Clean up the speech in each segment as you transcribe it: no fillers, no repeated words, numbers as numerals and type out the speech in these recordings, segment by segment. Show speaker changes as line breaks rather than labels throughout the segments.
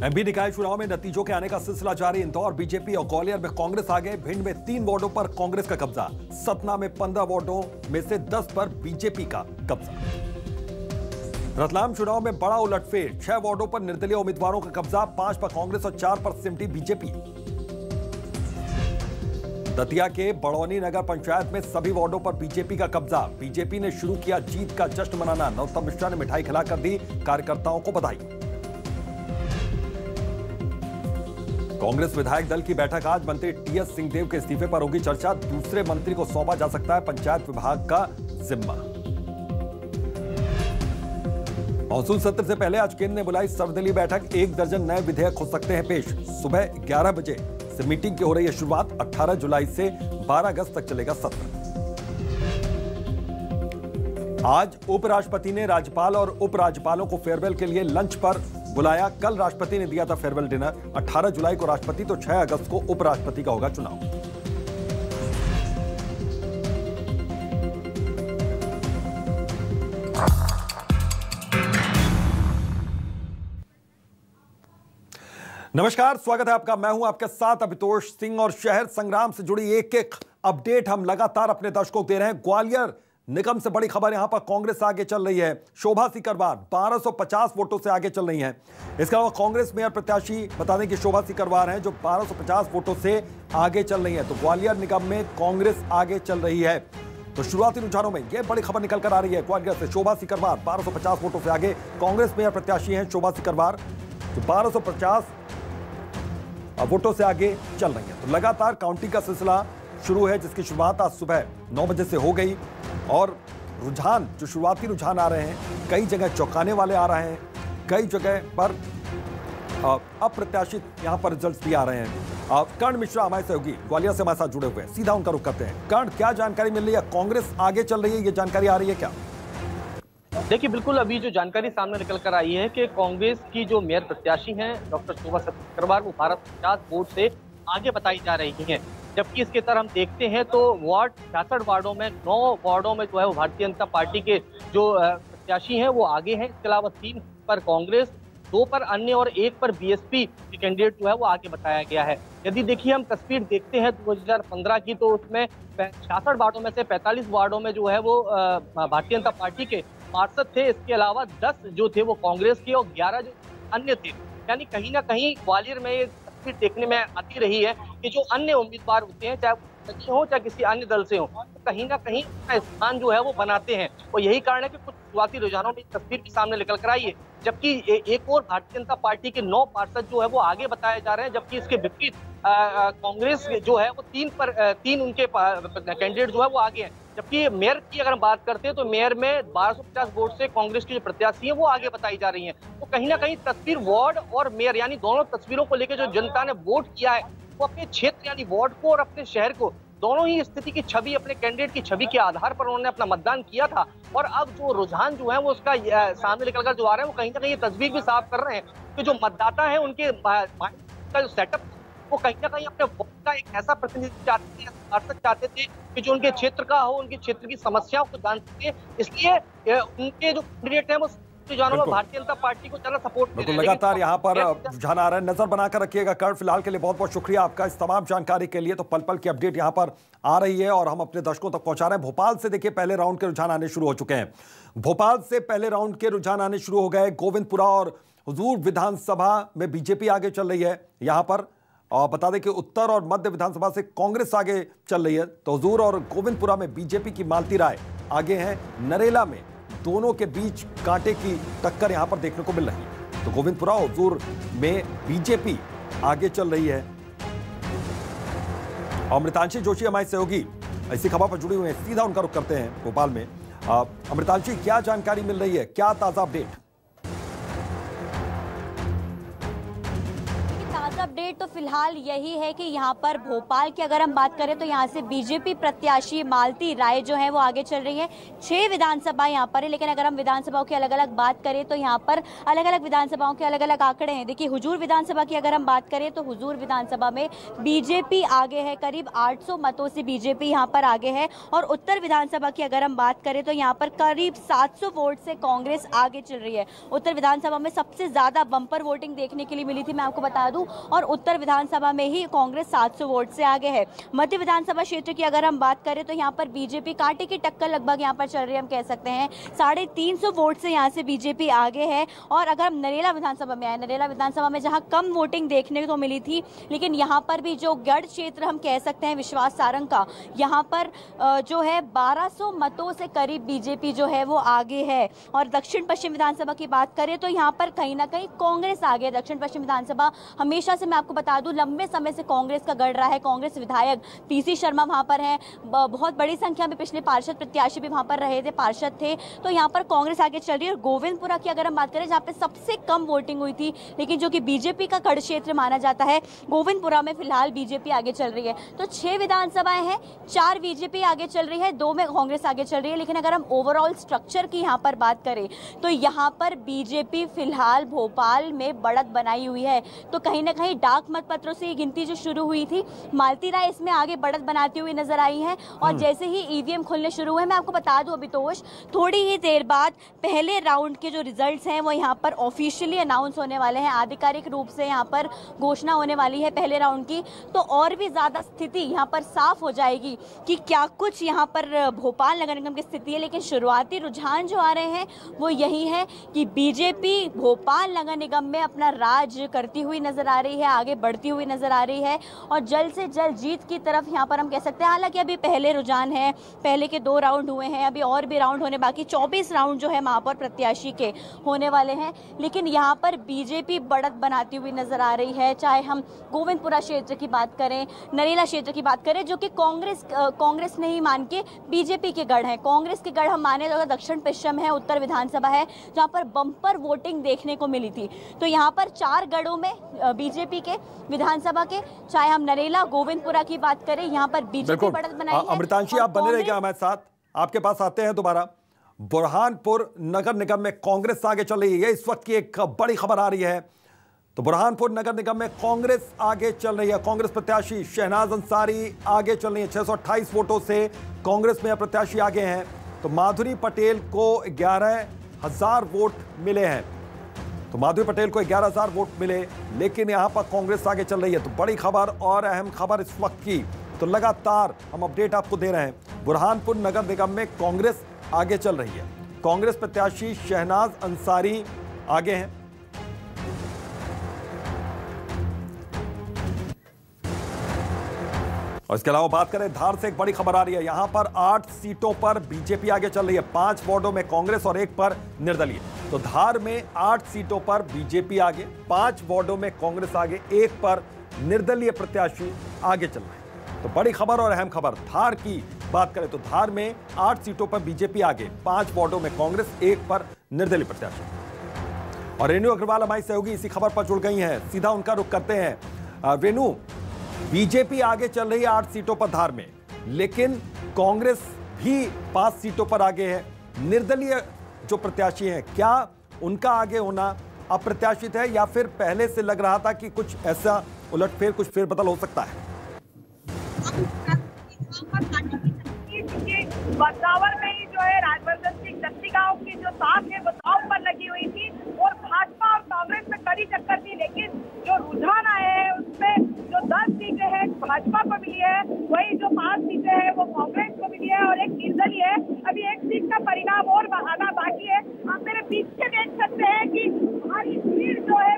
MP निकाय चुनाव में नतीजों के आने का सिलसिला जारी। इंदौर बीजेपी और ग्वालियर में कांग्रेस आगे। भिंड में 3 वार्डों पर कांग्रेस का कब्जा। सतना में 15 वार्डों में से 10 पर बीजेपी का कब्जा। रतलाम चुनाव में बड़ा उलटफेर। 6 वार्डों पर निर्दलीय उम्मीदवारों का कब्जा। 5 पर कांग्रेस और 4 पर सिमटी बीजेपी। दतिया के बड़ौनी नगर पंचायत में सभी वार्डों पर बीजेपी का कब्जा। बीजेपी ने शुरू किया जीत का जश्न मनाना। नरोत्तम मिश्रा ने मिठाई खिलाकर दी कार्यकर्ताओं को बधाई। कांग्रेस विधायक दल की बैठक आज। मंत्री टीएस सिंहदेव के इस्तीफे पर होगी चर्चा। दूसरे मंत्री को सौंपा जा सकता है पंचायत विभाग का जिम्मा। मॉनसून सत्र से पहले आज केंद्र ने बुलाई सर्वदलीय बैठक। 1 दर्जन नए विधेयक हो सकते हैं पेश। सुबह 11 बजे से मीटिंग की हो रही है शुरुआत। 18 जुलाई से 12 अगस्त तक चलेगा सत्र। आज उपराष्ट्रपति ने राज्यपाल और उपराज्यपालों को फेयरवेल के लिए लंच पर बुलाया। कल राष्ट्रपति ने दिया था फेयरवेल डिनर। 18 जुलाई को राष्ट्रपति तो 6 अगस्त को उपराष्ट्रपति का होगा चुनाव। नमस्कार, स्वागत है आपका। मैं हूं आपके साथ अभितोष सिंह और शहर संग्राम से जुड़ी एक अपडेट हम लगातार अपने दर्शकों को दे रहे हैं। ग्वालियर निगम से बड़ी खबर। यहां पर कांग्रेस आगे चल रही है। शोभा सीकरवार 1250 वोटों से आगे चल रही हैं। इसके अलावा कांग्रेस मेयर प्रत्याशी बता दें कि शोभा सीकरवार हैं जो 1250 वोटों से आगे चल रही है। तो ग्वालियर निगम में कांग्रेस आगे चल रही है। तो शुरुआती रुझानों में यह बड़ी खबर निकल कर आ रही है। ग्वालियर से शोभा सीकरवार 1250 वोटों से आगे। कांग्रेस मेयर प्रत्याशी हैं शोभा सीकरवार जो 1250 वोटों से आगे चल रही है। तो लगातार काउंटिंग का सिलसिला शुरू है जिसकी शुरुआत आज सुबह 9 बजे से हो गई। और रुझान जो शुरुआती रुझान आ रहे हैं, कई जगह चौंकाने वाले आ रहे हैं, कई जगह पर अप्रत्याशित यहां पर रिजल्ट्स भी आ रहे हैं। कर्ण मिश्रा हमारे सहयोगी ग्वालियर से हमारे साथ जुड़े हुए हैं। सीधा उनका रुख करते हैं। कर्ण, क्या जानकारी मिल रही है? कांग्रेस आगे चल रही है, ये जानकारी आ रही है क्या?
देखिए, बिल्कुल अभी जो जानकारी सामने निकल कर आई है कि कांग्रेस की जो मेयर प्रत्याशी हैं डॉक्टर शोभा सीकरवार वो 1250 वोट से आगे बताई जा रही हैं। जबकि इसके तरह हम देखते हैं तो वार्ड 66 वार्डों में 9 वार्डों में जो है वो भारतीय जनता पार्टी के जो प्रत्याशी हैं वो आगे हैं। इसके अलावा 3 पर कांग्रेस, 2 पर अन्य और 1 पर बीएसपी के कैंडिडेट जो है वो आगे बताया गया है। यदि देखिए हम तस्वीर देखते हैं 2015 की, तो उसमें 66 वार्डों में से 45 वार्डों में जो है वो भारतीय जनता पार्टी के पार्षद थे। इसके अलावा 10 जो थे वो कांग्रेस के और 11 जो अन्य थे। यानी कहीं ना कहीं ग्वालियर में ये तस्वीर देखने में आती रही है कि जो अन्य उम्मीदवार होते हैं, चाहे हो चाहे किसी अन्य दल से हो, तो कहीं ना कहीं स्थान जो है वो बनाते हैं। और यही कारण है कि कुछ शुरुआती रुझानों में तस्वीर भी सामने निकल कर आई है। जबकि एक और भारतीय जनता पार्टी के 9 पार्षद जो है वो आगे बताए जा रहे हैं। जबकि इसके विपरीत कांग्रेस जो है वो 3 उनके कैंडिडेट जो है वो आगे हैं। जबकि मेयर की अगर हम बात करते हैं तो मेयर में 1250 वोट से कांग्रेस की जो प्रत्याशी है वो आगे बताई जा रही हैं। तो कहीं ना कहीं तस्वीर वार्ड और मेयर यानी दोनों तस्वीरों को लेकर जो जनता ने वोट किया है वो अपने क्षेत्र यानी वार्ड को और अपने शहर को, दोनों ही स्थिति की छवि, अपने कैंडिडेट की छवि के आधार पर उन्होंने अपना मतदान किया था। और अब जो रुझान जो है वो उसका सामने निकल कर जो आ रहे हैं वो कहीं ना कहीं ये तस्वीर भी साफ कर रहे हैं कि जो मतदाता है उनके का जो सेटअप वो कहीं ना कहीं अपने वोट का एक ऐसा प्रतिनिधित्व चाहते थे कि जो उनके क्षेत्र का हो, उनके क्षेत्र की समस्याओं को जान सके। इसलिए उनके जो कैंडिडेट हैं वो भारतीय जनता पार्टी को ज्यादा सपोर्ट दे रहे हैं।
लगातार यहाँ पर रुझान आ रहा है, नजर बनाकर रखिएगा। कर्ण, फिलहाल के लिए बहुत बहुत शुक्रिया आपका इस तमाम जानकारी के लिए। तो पल पल की अपडेट यहाँ पर आ रही है और हम अपने दर्शकों तक पहुंचा रहे हैं। भोपाल से देखिए पहले राउंड के रुझान आने शुरू हो चुके हैं। भोपाल से पहले राउंड के रुझान आने शुरू हो गए। गोविंदपुरा और हुजूर विधानसभा में बीजेपी आगे चल रही है। यहाँ पर और बता दें कि उत्तर और मध्य विधानसभा से कांग्रेस आगे चल रही है। तो हुजूर और गोविंदपुरा में बीजेपी की मालती राय आगे हैं। नरेला में दोनों के बीच कांटे की टक्कर यहां पर देखने को मिल रही है। तो गोविंदपुरा और हुजूर में बीजेपी आगे चल रही है। अमृतांशी जोशी हमारे सहयोगी ऐसी खबर पर जुड़ी हुई है, सीधा उनका रुख करते हैं भोपाल में। अमृतांशी, क्या जानकारी मिल रही है, क्या ताजा अपडेट?
ताजा अपडेट तो फिलहाल यही है कि यहाँ पर भोपाल की अगर हम बात करें तो यहाँ से बीजेपी प्रत्याशी मालती राय जो है वो आगे चल रही है। 6 विधानसभा यहाँ पर है, लेकिन अगर हम विधानसभाओं की अलग अलग बात करें तो यहाँ पर अलग अलग विधानसभाओं के अलग अलग आंकड़े हैं। देखिए, हुजूर विधानसभा की अगर हम बात करें तो हुजूर विधानसभा में बीजेपी आगे है, करीब 800 मतों से बीजेपी यहाँ पर आगे है। और उत्तर विधानसभा की अगर हम बात करें तो यहाँ पर करीब 700 वोट से कांग्रेस आगे चल रही है। उत्तर विधानसभा में सबसे ज्यादा बंपर वोटिंग देखने के लिए मिली थी, मैं आपको बता दूं, और उत्तर विधानसभा में ही कांग्रेस 700 वोट से आगे है। मध्य विधानसभा क्षेत्र की अगर हम बात करें तो यहाँ पर बीजेपी कांटे की टक्कर लगभग यहाँ पर चल रही है, हम कह सकते हैं 350 वोट से यहाँ से बीजेपी आगे है। और अगर हम नरेला विधानसभा में आए, नरेला विधानसभा में जहाँ कम वोटिंग देखने को मिली थी, लेकिन यहाँ पर भी जो गढ़ क्षेत्र हम कह सकते हैं विश्वास सारंग का, यहाँ पर जो है 1200 मतों से करीब बीजेपी जो है वो आगे है। और दक्षिण पश्चिम विधानसभा की बात करें तो यहाँ पर कहीं ना कहीं कांग्रेस आगे है। दक्षिण पश्चिम विधानसभा हमेशा से, मैं आपको बता दूं, लंबे समय से कांग्रेस का गढ़ रहा है। कांग्रेस विधायक पीसी शर्मा वहां पर हैं, बहुत बड़ी संख्या में पिछले पार्षद प्रत्याशी भी वहां पर रहे थे, पार्षद थे, तो यहाँ पर कांग्रेस आगे चल रही है। और गोविंदपुरा की अगर हम बात करें, जहाँ पे सबसे कम वोटिंग हुई थी, लेकिन जो कि बीजेपी का गढ़ क्षेत्र माना जाता है, गोविंदपुरा में फिलहाल बीजेपी आगे चल रही है। तो 6 विधानसभाएं हैं, 4 बीजेपी आगे चल रही है, 2 में कांग्रेस आगे चल रही है। लेकिन अगर हम ओवरऑल स्ट्रक्चर की यहाँ पर बात करें तो यहाँ पर बीजेपी फिलहाल भोपाल में बढ़त बनाई हुई है। तो कहीं ना कहीं डाक मत पत्रों से ये गिनती जो शुरू हुई थी, मालती राय इसमें आगे बढ़त बनाती हुई नजर आई है। और जैसे ही ईवीएम खुलने शुरू हुए, मैं आपको बता दूं अभितोष, थोड़ी ही देर बाद पहले राउंड के जो रिजल्ट्स हैं वो यहाँ पर ऑफिशियली अनाउंस होने वाले हैं, आधिकारिक रूप से यहाँ पर घोषणा होने वाली है पहले राउंड की। तो और भी ज्यादा स्थिति यहाँ पर साफ हो जाएगी कि क्या कुछ यहाँ पर भोपाल नगर निगम की स्थिति है। लेकिन शुरुआती रुझान जो आ रहे हैं वो यही है कि बीजेपी भोपाल नगर निगम में अपना राज करती हुई नजर आ रही है, आगे बढ़ती हुई नजर आ रही है और जल्द से जल्द जीत की तरफ यहाँ पर हम कह सकते हैं। हालांकि अभी पहले रुझान है, पहले के 2 राउंड हुए हैं, अभी और भी राउंड होने बाकी, 24 राउंड जो है महापौर प्रत्याशी के होने वाले हैं। लेकिन यहाँ पर बीजेपी बढ़त बनाती हुई नजर आ रही है, चाहे हम गोविंदपुरा क्षेत्र की बात करें, नरेला क्षेत्र की बात करें, जो कि कांग्रेस नहीं मान के बीजेपी के गढ़ है। कांग्रेस के गढ़ हम माने तो दक्षिण पश्चिम है, उत्तर विधानसभा है, जहाँ पर बम्पर वोटिंग देखने को मिली थी। तो यहाँ पर 4 गढ़ों में बीजेपी के विधानसभा के, चाहे हम नरेला गोविंदपुरा की बात करें, यहाँ पर बीजेपी बढ़त बनाई है।
अमृतांशी, आप बने रहिएगा हमारे साथ, आपके पास आते हैं दोबारा। बुरहानपुर नगर निगम में कांग्रेस आगे चल रही है, इस वक्त की एक बड़ी खबर आ रही है। तो बुरहानपुर नगर निगम में कांग्रेस आगे चल रही है, कांग्रेस प्रत्याशी शहनाज अंसारी आगे चल रही है, 628 वोटों से कांग्रेस में प्रत्याशी आगे हैं। तो माधुरी पटेल को 11,000 वोट मिले हैं, तो माधुरी पटेल को 11,000 वोट मिले, लेकिन यहां पर कांग्रेस आगे चल रही है। तो बड़ी खबर और अहम खबर इस वक्त की, तो लगातार हम अपडेट आपको दे रहे हैं। बुरहानपुर नगर निगम में कांग्रेस आगे चल रही है, कांग्रेस प्रत्याशी शहनाज अंसारी आगे हैं। और इसके अलावा बात करें धार से, एक बड़ी खबर आ रही है, यहां पर 8 सीटों पर बीजेपी आगे चल रही है, 5 वार्डों में कांग्रेस और 1 पर निर्दलीय। तो धार में 8 सीटों पर बीजेपी आगे, 5 वार्डों में कांग्रेस आगे, 1 पर निर्दलीय प्रत्याशी आगे चल रहे हैं। तो बड़ी खबर और अहम खबर, धार की बात करें तो धार में 8 सीटों पर बीजेपी आगे, 5 वार्डों में कांग्रेस, 1 पर निर्दलीय प्रत्याशी। और रेणु अग्रवाल हमारी सहयोगी इसी खबर पर जुड़ गई हैं, सीधा उनका रुख करते हैं। रेणु, बीजेपी आगे चल रही है 8 सीटों पर धार में, लेकिन कांग्रेस भी 5 सीटों पर आगे है। निर्दलीय जो प्रत्याशी हैं, क्या उनका आगे होना अप्रत्याशित है या फिर पहले से लग रहा था कि कुछ ऐसा उलटफेर, कुछ फेरबदल हो सकता है?
बदलावर में ही जो है राजवर्धन सिंह दत्ती गांव की जो साख है वो दांव पर लगी हुई थी और भाजपा और कांग्रेस में कड़ी टक्कर थी। लेकिन जो रुझान आए हैं उसमें जो 10 सीटें हैं भाजपा को मिली है, वही जो 5 सीटें हैं वो कांग्रेस को मिली है और 1 निर्दलीय है। अभी 1 सीट का परिणाम और आना बाकी है। आप मेरे पीछे देख सकते हैं कि भारी भीड़ जो है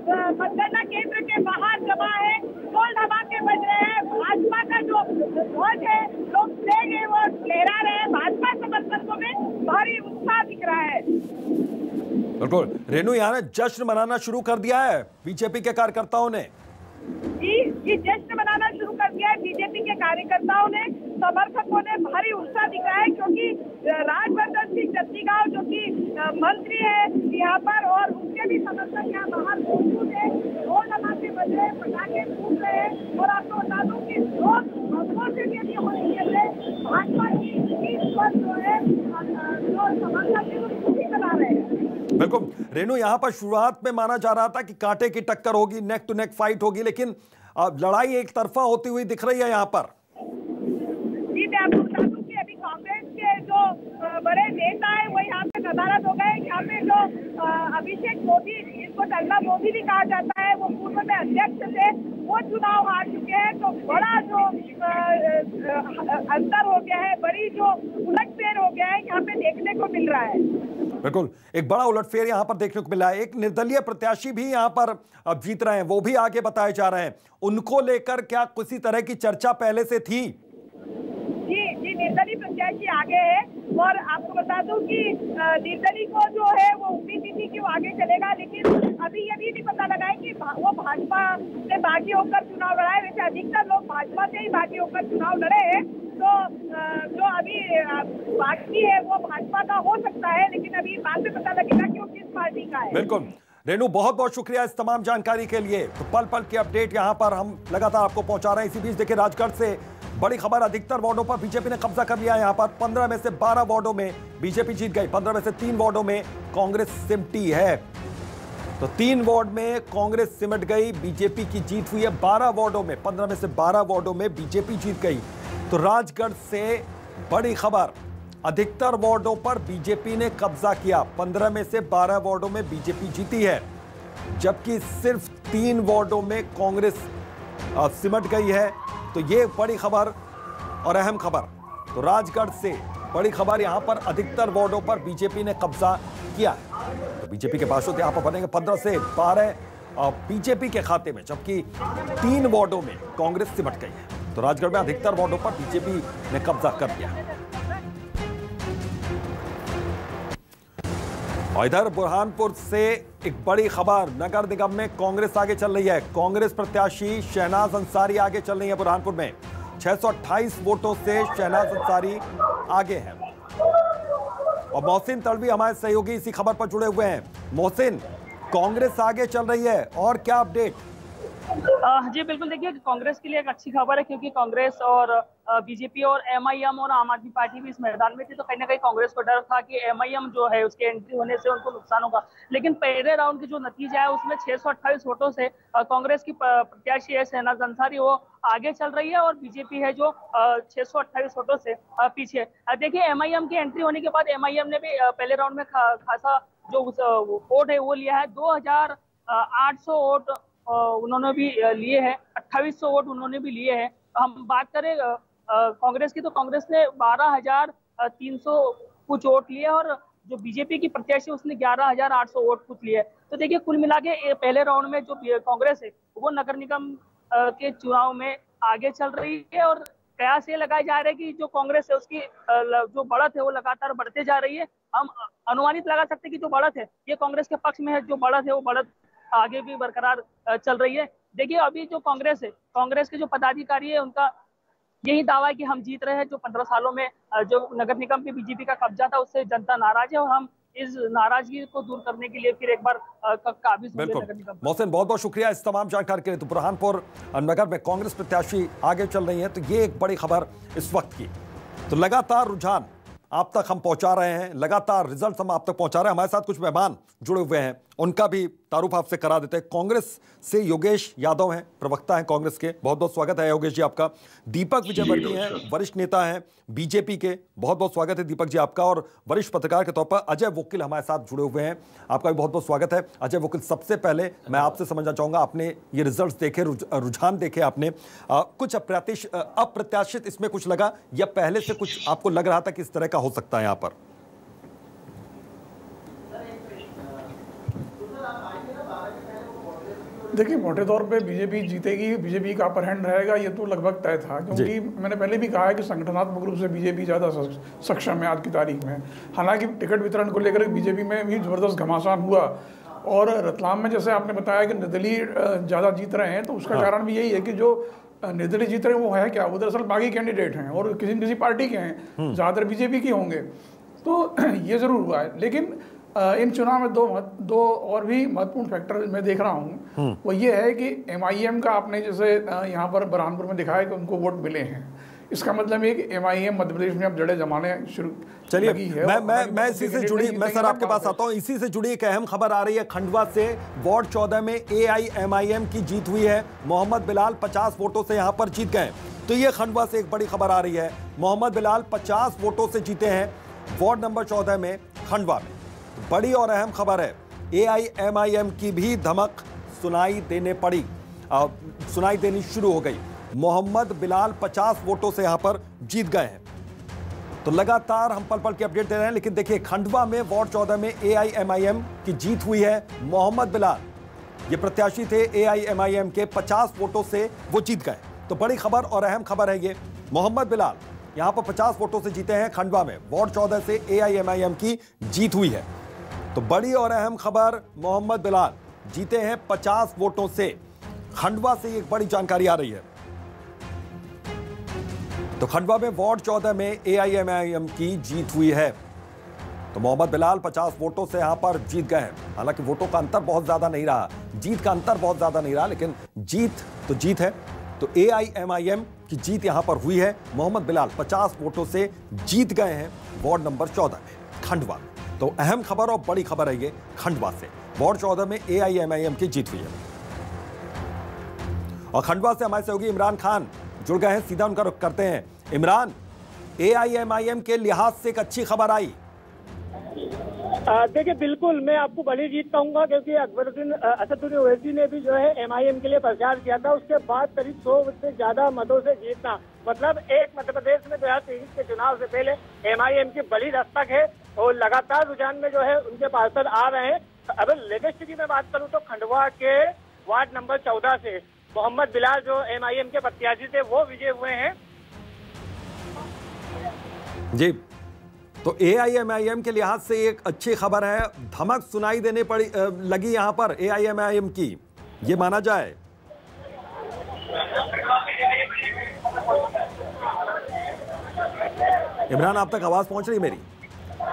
मतगणना केंद्र के बाहर जमा है, ढोल धमाके बज रहे हैं, भाजपा का जो ध्वज है लोग फ्लैग है वो लहरा रहे हैं, भाजपा समर्थकों में भारी उत्साह दिख रहा है।
बिल्कुल रेणु, यहाँ ने जश्न मनाना शुरू कर दिया है बीजेपी के कार्यकर्ताओं ने।
जी जश्न मनाना शुरू कर दिया है बीजेपी के कार्यकर्ताओं ने, समर्थकों ने भारी उत्साह दिखाया है, क्योंकि राजवर्धन सिंह दत्ती गांव जो कि मंत्री है यहाँ पर और उनके भी समर्थक यहाँ बाहर मौजूद है, ढोल धमाके बज रहे हैं, और फिर यदि होने के भाजपा की इस पर जो है जो समर्थक है वो खुशी बना रहे हैं।
बिल्कुल रेणु, यहाँ पर शुरुआत में माना जा रहा था कि कांटे की टक्कर होगी, नेक टू नेक फाइट होगी, लेकिन लड़ाई एक तरफा होती हुई दिख रही है यहाँ पर।
जी मैं आपको बता दूं कि अभी कांग्रेस के जो बड़े नेता है वो यहाँ पे नदारद हो गए। यहाँ पे जो अभिषेक मोदी, जिसको टल्ला मोदी भी कहा जाता है, वो पूर्व में अध्यक्ष थे, वो चुनाव हार चुके हैं। तो बड़ा जो अंतर हो गया है, बड़ी जो उलटफेर हो गया है यहाँ पे देखने को मिल रहा है।
बिल्कुल एक बड़ा उलटफेर यहाँ पर देखने को मिला है। एक निर्दलीय प्रत्याशी भी यहाँ पर अब जीत रहे हैं, वो भी आगे बताए जा रहे हैं। उनको लेकर क्या किसी तरह की चर्चा पहले से थी?
जी निर्दलीय प्रत्याशी आगे है और आपको बता दूं कि निर्दलीय को जो है वो उम्मीद थी कि वो आगे चलेगा, लेकिन अभी ये भी नहीं पता लगा है कि वो भाजपा से बागी होकर चुनाव लड़ाए। वैसे अधिकतर लोग भाजपा से ही बागी होकर चुनाव लड़े हैं, तो जो अभी बाकी है वो भाजपा का हो सकता है, लेकिन अभी बाद में पता लगेगा कि वो किस पार्टी का है।
बिल्कुल रेणु, बहुत बहुत शुक्रिया इस तमाम जानकारी के लिए। तो पल पल की अपडेट यहाँ पर हम लगातार आपको पहुंचा रहे हैं। इसी बीच देखिए राजगढ़ से बड़ी खबर, अधिकतर वार्डों पर बीजेपी ने कब्जा कर लिया है। यहाँ पर 15 में से 12 वार्डों में बीजेपी जीत गई, 15 में से 3 वार्डों में कांग्रेस सिमटी है। तो 3 वार्ड में कांग्रेस सिमट गई, बीजेपी की जीत हुई है 12 वार्डों में, 15 में से 12 वार्डों में बीजेपी जीत गई। तो राजगढ़ से बड़ी खबर, अधिकतर वार्डों पर बीजेपी ने कब्जा किया, 15 में से 12 वार्डों में बीजेपी जीती है, जबकि सिर्फ 3 वार्डों में कांग्रेस सिमट गई है। तो ये बड़ी खबर और अहम खबर। तो राजगढ़ से बड़ी खबर, यहां पर अधिकतर वार्डों पर बीजेपी ने कब्जा किया है। तो बीजेपी के पार्षद यहां पर बनेंगे 15 से 12 बीजेपी के खाते में, जबकि 3 वार्डों में कांग्रेस सिमट गई है। तो राजगढ़ में अधिकतर वार्डों पर बीजेपी ने कब्जा कर लिया है। और इधर बुरहानपुर से एक बड़ी खबर, नगर निगम में कांग्रेस आगे चल रही है। कांग्रेस प्रत्याशी शहनाज अंसारी आगे चल रही है बुरहानपुर में, 628 वोटों से शहनाज अंसारी आगे हैं। और मोहसिन तलवी हमारे सहयोगी इसी खबर पर जुड़े हुए हैं। मोहसिन, कांग्रेस आगे चल रही है और क्या अपडेट?
जी बिल्कुल, देखिए कांग्रेस के लिए एक अच्छी खबर है, क्योंकि कांग्रेस और बीजेपी और एमआईएम और आम आदमी पार्टी भी इस मैदान में थी। तो कहीं ना कहीं कांग्रेस को डर था कि एमआईएम जो है उसके एंट्री होने से उनको नुकसान होगा, लेकिन पहले राउंड की जो नतीजा है उसमें 628 वोटों से कांग्रेस की प्रत्याशी है शहनाज अंसारी, वो आगे चल रही है और बीजेपी है जो 628 वोटों से पीछे। देखिए एमआईएम की एंट्री होने के बाद एमआईएम ने भी पहले राउंड में खासा जो वोट है वो लिया है, 2800 वोट उन्होंने भी लिए हैं, 2800 वोट उन्होंने भी लिए हैं। हम बात करें कांग्रेस की, तो कांग्रेस ने 12,300 कुछ वोट लिए और जो बीजेपी की प्रत्याशी उसने 11,800 वोट कुछ लिए। तो देखिए कुल मिला के पहले राउंड में जो कांग्रेस है वो नगर निगम के चुनाव में आगे चल रही है और कयास ये लगाए जा रहे हैं कि जो कांग्रेस है उसकी जो बढ़त है वो लगातार बढ़ते जा रही है। हम अनुमानित लगा सकते हैं कि जो बढ़त है ये कांग्रेस के पक्ष में है, जो बढ़त है वो बढ़त आगे भी बरकरार चल रही है। देखिए अभी जो कांग्रेस है, कांग्रेस के जो पदाधिकारी है उनका यही दावा है कि हम जीत रहे हैं। जो 15 सालों में जो नगर निगम पे बीजेपी का कब्जा था उससे जनता नाराज है और हम इस नाराजगी को दूर करने के लिए फिर एक बार काबिज होंगे नगर निगम।
मोहसिन, बहुत बहुत शुक्रिया इस तमाम जानकारी के लिए। तो बुरहानपुर नगर में कांग्रेस प्रत्याशी आगे चल रही है, तो ये एक बड़ी खबर इस वक्त की। तो लगातार रुझान आप तक हम पहुंचा रहे हैं, लगातार रिजल्ट हम आप तक पहुंचा रहे हैं। हमारे साथ कुछ मेहमान जुड़े हुए हैं, उनका भी तारुफ आपसे करा देते हैं। कांग्रेस से योगेश यादव हैं, प्रवक्ता हैं कांग्रेस के, बहुत बहुत स्वागत है योगेश जी आपका। दीपक विजयवर्गीय हैं, वरिष्ठ नेता हैं बीजेपी के, बहुत बहुत स्वागत है दीपक जी आपका। और वरिष्ठ पत्रकार के तौर पर अजय वकील हमारे साथ जुड़े हुए हैं, आपका भी बहुत बहुत स्वागत है। अजय वकील, सबसे पहले मैं आपसे समझना चाहूंगा, आपने ये रिजल्ट देखे, रुझान देखे आपने, कुछ अप्रत्याशित इसमें कुछ लगा या पहले से कुछ आपको लग रहा था कि इस तरह का हो सकता है यहाँ पर?
देखिए मोटे तौर पे बीजेपी जीतेगी, बीजेपी का अपर हैंड रहेगा, ये तो लगभग तय था, क्योंकि मैंने पहले भी कहा है कि संगठनात्मक रूप से बीजेपी ज़्यादा सक्षम है आज की तारीख में। हालांकि टिकट वितरण को लेकर बीजेपी में भी ज़बरदस्त घमासान हुआ और रतलाम में जैसे आपने बताया कि निर्दलीय ज़्यादा जीत रहे हैं, तो उसका कारण भी यही है कि जो निर्दलीय जीत रहे हैं वो है क्या, वो दरअसल बागी कैंडिडेट हैं और किसी न किसी पार्टी के हैं, ज़्यादातर बीजेपी के होंगे। तो ये ज़रूर हुआ है, लेकिन इन चुनाव में दो और भी महत्वपूर्ण फैक्टर मैं देख रहा हूँ। वो ये है कि एमआईएम का आपने जैसे यहाँ पर बुरहानपुर में दिखाया कि उनको वोट मिले हैं, इसका मतलब ये कि MIM मध्य प्रदेश में अब जड़ें जमाने शुरू
चलिए,
लगी है।
मैं इसी से जुड़ी, मैं सर आपके पास आता हूं। इसी से जुड़ी एक अहम खबर आ रही है खंडवा से। वार्ड 14 में AIMIM की जीत हुई है। मोहम्मद बिलाल 50 वोटों से यहां पर जीत गए। तो ये खंडवा से एक बड़ी खबर आ रही है। मोहम्मद बिलाल 50 वोटों से जीते हैं वार्ड नंबर 14 में खंडवा में। बड़ी और अहम खबर है। AIMIM की भी धमक सुनाई देनी शुरू हो गई। मोहम्मद बिलाल 50 वोटों से यहां पर जीत गए हैं। तो लगातार हम पल पल की अपडेट दे रहे हैं। लेकिन देखिए, खंडवा में वार्ड 14 में AIMIM की जीत हुई है। मोहम्मद बिलाल ये प्रत्याशी थे AIMIM के, 50 वोटों से वो जीत गए। तो बड़ी खबर और अहम खबर है ये। मोहम्मद बिलाल यहां पर 50 वोटों से जीते हैं खंडवा में। वार्ड 14 से AIMIM की जीत हुई है। तो बड़ी और अहम खबर, मोहम्मद बिलाल जीते हैं 50 वोटों से। खंडवा से एक बड़ी जानकारी आ रही है। तो खंडवा में वार्ड 14 में AIMIM की जीत हुई है। तो मोहम्मद बिलाल 50 वोटों से यहां पर जीत गए हैं। हालांकि वोटों का अंतर बहुत ज्यादा नहीं रहा, जीत का अंतर बहुत ज्यादा नहीं रहा, लेकिन जीत तो जीत है। तो AIMIM की जीत यहां पर हुई है। मोहम्मद बिलाल 50 वोटों से जीत गए हैं वार्ड नंबर 14 में खंडवा। तो अहम खबर और बड़ी खबर है ये खंडवा से। वार्ड 14 में AIMIM की जीत हुई है। और खंडवा से हमारे सहयोगी इमरान खान जुड़ गए हैं, सीधा उनका रुख करते हैं। इमरान, AIMIM के लिहाज से एक अच्छी खबर आई।
देखिए, बिल्कुल मैं आपको बड़ी जीत कहूंगा, क्योंकि अकबरुद्दीन असदुद्दीन ओवैसी ने भी जो है MIM के लिए प्रचार किया था। उसके बाद करीब 100 से ज्यादा मतों से जीतना, मतलब एक मध्य प्रदेश में 2023 के चुनाव से पहले MIM की बड़ी दस्तक है और लगातार रुझान में जो है उनके पार्षद आ रहे हैं। अगर लेटेस्ट की मैं बात करूं तो खंडवा के वार्ड नंबर 14 से मोहम्मद बिलाल जो MIM के प्रत्याशी थे वो विजय हुए हैं।
जी, तो AIMIM के लिहाज से एक अच्छी खबर है। धमक सुनाई देने पड़ी लगी यहां पर AIMIM की, ये माना जाए। इमरान, आप तक आवाज पहुंच रही मेरी?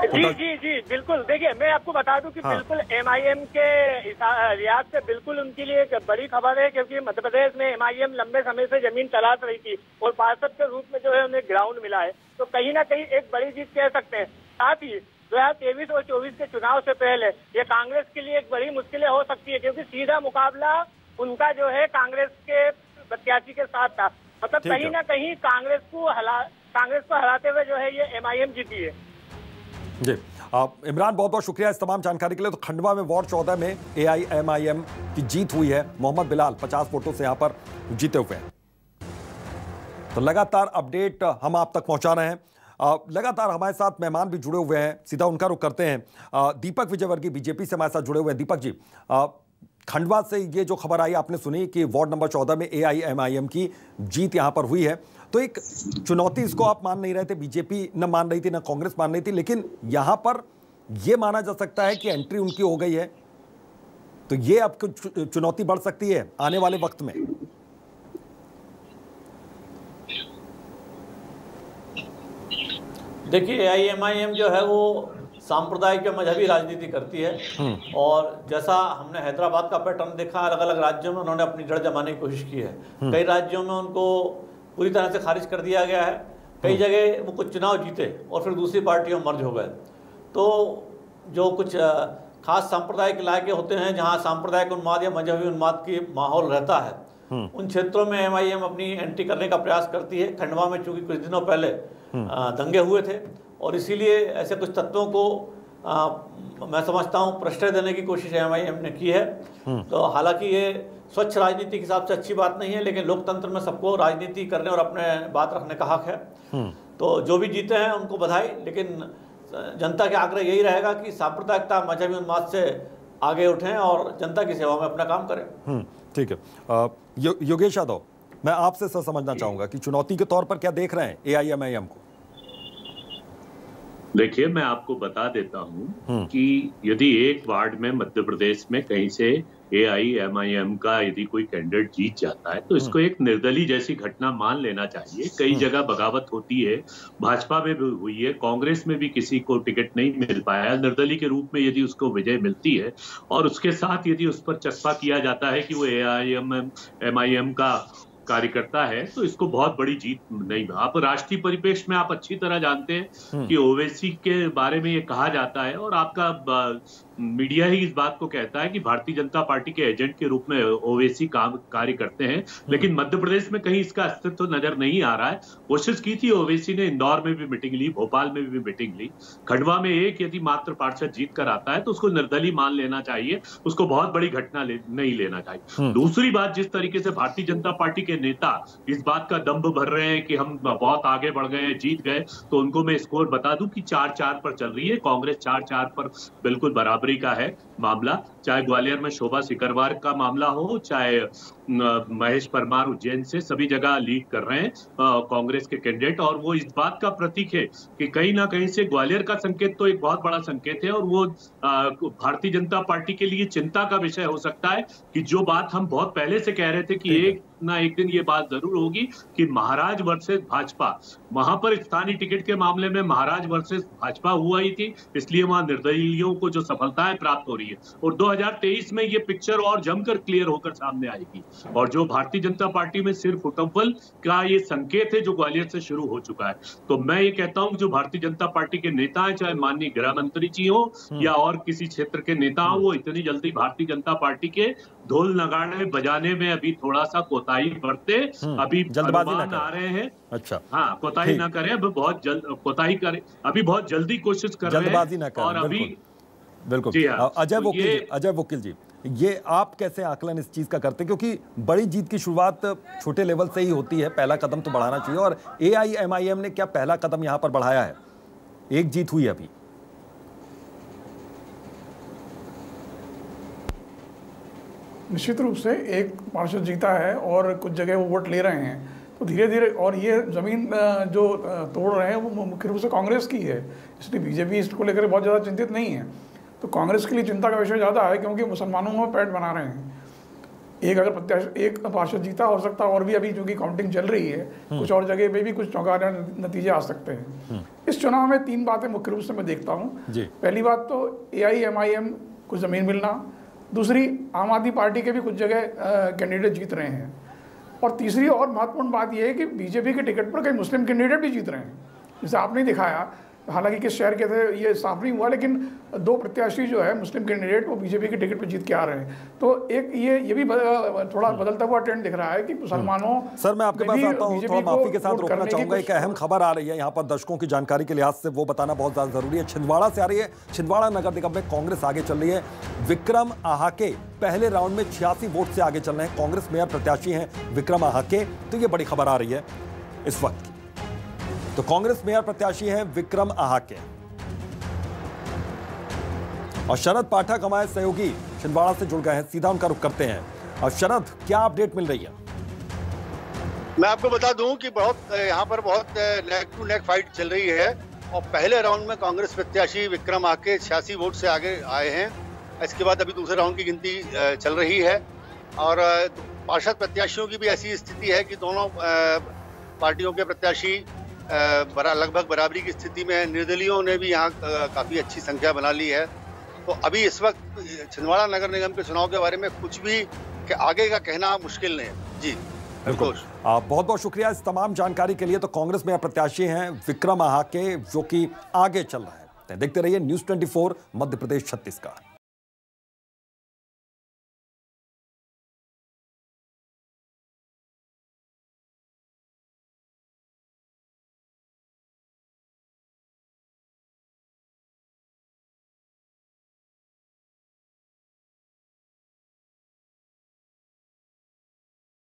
जी बिल्कुल। देखिए, मैं आपको बता दूं कि बिल्कुल MIM के रियासत से बिल्कुल उनके लिए एक बड़ी खबर है, क्योंकि मध्य प्रदेश में MIM लंबे समय से जमीन तलाश रही थी और पार्षद के रूप में जो है उन्हें ग्राउंड मिला है। तो कहीं ना कहीं एक बड़ी जीत कह सकते हैं। साथ ही 2023 और 24 के चुनाव से पहले ये कांग्रेस के लिए एक बड़ी मुश्किलें हो सकती है, क्योंकि सीधा मुकाबला उनका जो है कांग्रेस के प्रत्याशी के साथ था। मतलब कहीं ना कहीं कांग्रेस को हराते हुए जो है ये MIM जीती है।
जी, इमरान, बहुत बहुत शुक्रिया इस तमाम जानकारी के लिए। तो खंडवा में वार्ड 14 में AIMIM की जीत हुई है। मोहम्मद बिलाल 50 वोटों से यहां पर जीते हुए हैं। तो लगातार अपडेट हम आप तक पहुंचा रहे हैं। लगातार हमारे साथ मेहमान भी जुड़े हुए हैं, सीधा उनका रुख करते हैं। दीपक विजयवर्गीय BJP से हमारे साथ जुड़े हुए हैं। दीपक जी, खंडवा से ये जो खबर आई आपने सुनी कि वार्ड नंबर 14 में AIMIM की जीत यहां पर हुई है। तो एक चुनौती इसको आप मान नहीं रहे थे, BJP न मान रही थी, न कांग्रेस मान रही थी, लेकिन यहां पर यह माना जा सकता है कि एंट्री उनकी हो गई है। तो ये आपको चुनौती बढ़ सकती है आने वाले वक्त में।
देखिए, AIMIM जो है वो सांप्रदायिक मजहबी राजनीति करती है और जैसा हमने हैदराबाद का पैटर्न देखा, अलग अलग राज्यों में उन्होंने अपनी जड़ जमाने की कोशिश की है। कई राज्यों में उनको पूरी तरह से खारिज कर दिया गया है। कई जगह वो कुछ चुनाव जीते और फिर दूसरी पार्टियों में मर्ज हो गए। तो जो कुछ खास सांप्रदायिक इलाके होते हैं जहाँ सांप्रदायिक उन्माद या मजहबी उन्माद की माहौल रहता है, उन क्षेत्रों में MIM अपनी एंट्री करने का प्रयास करती है। खंडवा में चूंकि कुछ दिनों पहले दंगे हुए थे और इसीलिए ऐसे कुछ तत्वों को मैं समझता हूँ प्रश्रय देने की कोशिश MIM ने की है। तो हालांकि ये स्वच्छ राजनीति के हिसाब से अच्छी बात नहीं है, लेकिन लोकतंत्र में सबको राजनीति करने और अपने बात रखने का हक है। तो जो भी जीते हैं उनको बधाई, लेकिन जनता के आग्रह यही रहेगा कि सांप्रदायिकता मजहबी उन्माद से आगे उठें और जनता की सेवा में अपना काम करें।
ठीक है, योगेश यादव, मैं आपसे सर समझना चाहूंगा कि चुनौती के तौर पर क्या देख रहे हैं AIMIM को?
देखिए, मैं आपको बता देता हूं कि यदि एक वार्ड में मध्य प्रदेश में कहीं से AIMIM का यदि कोई कैंडिडेट जीत जाता है तो इसको एक निर्दलीय जैसी घटना मान लेना चाहिए। कई जगह बगावत होती है, भाजपा में भी हुई है, कांग्रेस में भी किसी को टिकट नहीं मिल पाया। निर्दलीय के रूप में यदि उसको विजय मिलती है और उसके साथ यदि उस पर चस्पा किया जाता है कि वो AIMIM का कार्यकर्ता है तो इसको बहुत बड़ी जीत नहीं। आप राष्ट्रीय परिप्रेक्ष्य में आप अच्छी तरह जानते हैं कि ओवैसी के बारे में ये कहा जाता है और आपका मीडिया ही इस बात को कहता है कि भारतीय जनता पार्टी के एजेंट के रूप में ओवैसी कार्य करते हैं, लेकिन मध्य प्रदेश में कहीं इसका अस्तित्व नजर नहीं आ रहा है। कोशिश की थी ओवैसी ने, इंदौर में भी मीटिंग ली, भोपाल में भी मीटिंग ली, खंडवा में एक यदि मात्र पार्षद जीत कर आता है तो उसको निर्दलीय मान लेना चाहिए, उसको बहुत बड़ी घटना नहीं लेना चाहिए। दूसरी बात, जिस तरीके से भारतीय जनता पार्टी के नेता इस बात का दंभ भर रहे हैं कि हम बहुत आगे बढ़ गए, जीत गए, तो उनको मैं स्कोर बता दूं कि 4-4 पर चल रही है कांग्रेस। 4-4 पर बिल्कुल बराबरी का है मामला, चाहे ग्वालियर में शोभा सिकरवार का मामला हो, चाहे महेश परमार उज्जैन से, सभी जगह लीड कर रहे हैं कांग्रेस के कैंडिडेट। और वो इस बात का प्रतीक है कि कहीं ना कहीं से ग्वालियर का संकेत तो एक बहुत बड़ा संकेत है, और वो भारतीय जनता पार्टी के लिए चिंता का विषय हो सकता है कि जो बात हम बहुत पहले से कह रहे थे कि एक ना एक दिन ये बात जरूर होगी कि महाराज वर्सेस भाजपा, वहां पर स्थानीय टिकट के मामले में महाराज वर्सेस भाजपा हुआ ही थी, इसलिए वहां निर्दलीयों को जो सफलताएं प्राप्त हो रही है, और 2023 में ये पिक्चर और जमकर क्लियर होकर सामने आएगी। और जो भारतीय जनता पार्टी में सिर्फ उटम्पल का ये संकेत है जो ग्वालियर से शुरू हो चुका है, तो मैं ये कहता हूं जो भारतीय जनता पार्टी के नेता हैं, चाहे माननीय गृह मंत्री जी हो या और किसी क्षेत्र के नेता हो, वो इतनी जल्दी भारतीय जनता पार्टी के ढोल नगाड़े बजाने में अभी थोड़ा सा कोताही बरते, अभी
जल्दबाजी
अनुमान आ रहे हैं।
अच्छा,
हाँ, कोताही ना करें, अभी बहुत जल्द कोताही करें, अभी बहुत जल्दी कोशिश कर रहे हैं,
जल्दबाजी ना करें।
और अभी
बिल्कुल अजय वकील जी, ये आप कैसे आकलन इस चीज का करते हैं, क्योंकि बड़ी जीत की शुरुआत छोटे लेवल से ही होती है, पहला कदम तो बढ़ाना चाहिए, और AIMIM ने क्या पहला कदम यहां पर बढ़ाया है? एक जीत हुई अभी।
निश्चित रूप से एक पार्षद जीता है और कुछ जगह वो वोट ले रहे हैं, तो धीरे धीरे, और ये ज़मीन जो तोड़ रहे हैं वो मुख्य रूप से कांग्रेस की है, इसलिए बीजेपी इसको लेकर बहुत ज़्यादा चिंतित नहीं है। तो कांग्रेस के लिए चिंता का विषय ज़्यादा है, क्योंकि मुसलमानों में पैठ बना रहे हैं। एक पार्षद जीता, हो सकता है और भी अभी चूंकि काउंटिंग चल रही है, कुछ और जगह पे भी कुछ चौंकाने नतीजे आ सकते हैं। इस चुनाव में 3 बातें मुख्य रूप से मैं देखता हूँ। पहली बात तो AIMIM को ज़मीन मिलना, दूसरी आम आदमी पार्टी के भी कुछ जगह कैंडिडेट जीत रहे हैं, और तीसरी और महत्वपूर्ण बात यह है कि बीजेपी के टिकट पर कई मुस्लिम कैंडिडेट भी जीत रहे हैं, जिसे आपने दिखाया। हालांकि किस शहर के थे ये साफ नहीं हुआ, लेकिन 2 प्रत्याशी जो है मुस्लिम कैंडिडेट वो बीजेपी के टिकट पर जीत के आ रहे हैं। तो एक ये भी थोड़ा बदलता हुआ ट्रेंड दिख रहा है कि मुसलमानों।
सर, मैं आपके पास आता हूं, थोड़ा माफी के साथ रोकना चाहूंगा। एक अहम खबर आ रही है यहाँ पर, दर्शकों की जानकारी के लिहाज से वो बताना बहुत ज्यादा जरूरी है। छिंदवाड़ा से आ रही है। छिंदवाड़ा नगर निगम में कांग्रेस आगे चल रही है। विक्रम आहाके पहले राउंड में 86 वोट से आगे चल रहे हैं। कांग्रेस मेयर प्रत्याशी हैं विक्रम आहाके, तो ये बड़ी खबर आ रही है इस वक्त। तो कांग्रेस मेयर प्रत्याशी हैं विक्रम आहाके, और शरद पाठक हमारे सहयोगी छिंदवाड़ा से जुड़ गए हैं, सीधा उनका रुख करते हैं। और शरद, क्या अपडेट मिल रही है?
मैं आपको बता दूं कि यहाँ पर बहुत नेक टू नेक फाइट चल रही है, और पहले राउंड में कांग्रेस प्रत्याशी विक्रम आहाके 86 वोट से आगे आए हैं। इसके बाद अभी दूसरे राउंड की गिनती चल रही है, और पार्षद प्रत्याशियों की भी ऐसी स्थिति है कि दोनों पार्टियों के प्रत्याशी लगभग बराबरी की स्थिति में। निर्दलीयों ने भी यहाँ काफी अच्छी संख्या बना ली है। तो अभी इस वक्त छिंदवाड़ा नगर निगम के चुनाव के बारे में कुछ भी आगे का कहना मुश्किल नहीं है। जी बिल्कुल,
बहुत बहुत शुक्रिया इस तमाम जानकारी के लिए। तो कांग्रेस में प्रत्याशी हैं विक्रम आहाके, जो कि आगे चल रहे हैं। देखते रहिए न्यूज़ 24 मध्य प्रदेश छत्तीसगढ़।